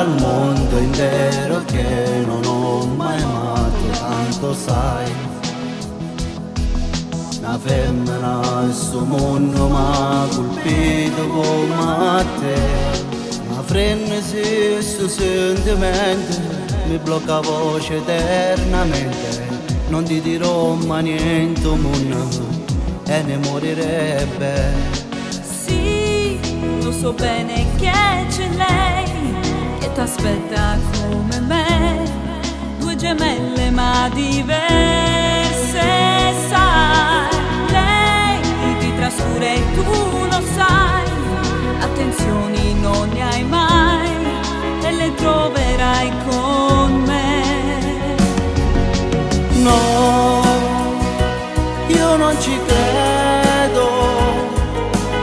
al mondo intero che non ho mai amato tanto, sai. Una femmina il suo mondo m'ha colpito come te. Una frenesi il suo sentimento mi blocca voce eternamente. Non ti dirò mai niente, mondo, e ne morirebbe. Sì, lo so bene che c'è lei che t'aspetta come me, due gemelle ma diverse, sai. Lei ti trascura e tu lo sai, attenzioni non ne hai mai e le troverai con me. No, io non ci credo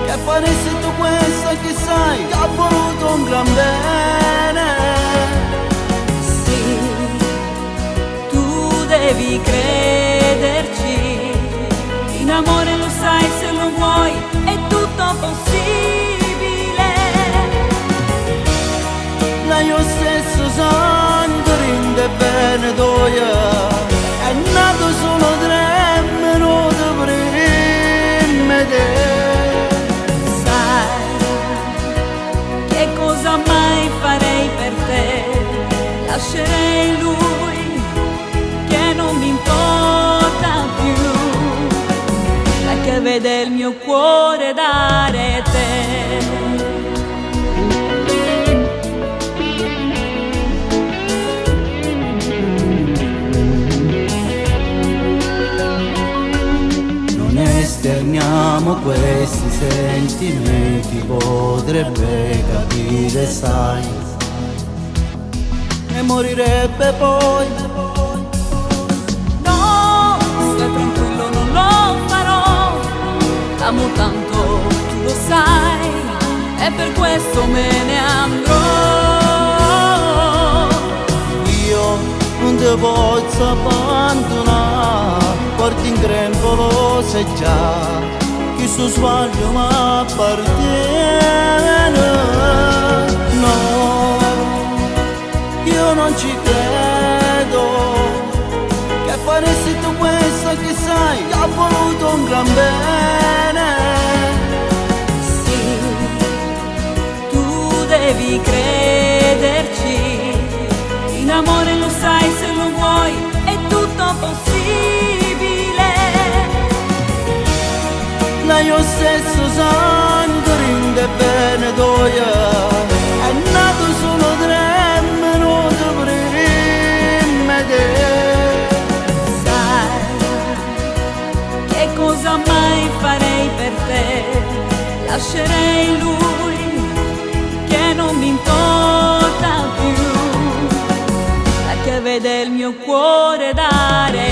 che faresti tu questo, che sai che ha voluto un gran bene. Sì, tu devi crederci, in amore lo sai, se lo vuoi è tutto possibile. La io stesso santo rinde bene doia, è nato solo 3 minuti prima di. Sai che cosa mai farei per te? Lascerei lui che non mi importa più, perché vede il mio cuore dare te. Esterniamo questi sentimenti, potrebbe capire, sai, e morirebbe poi. No, stai tranquillo, non lo farò, amo tanto, tu lo sai, e per questo me ne andrò. Io non ti posso abbandonare, porti in grembo lo sai già, che su sbaglio mi appartiene. No, io non ci credo che faresti tu questo, che sai che ha voluto un gran bene. Sì, tu devi crederci, in amore lo sai, se lo vuoi è tutto possibile. La io stesso santo rinde bene doia, è nato solo 3 minuti prima di. Sai che cosa mai farei per te? Lascerei lui che non mi importa più, perché vede il mio cuore dare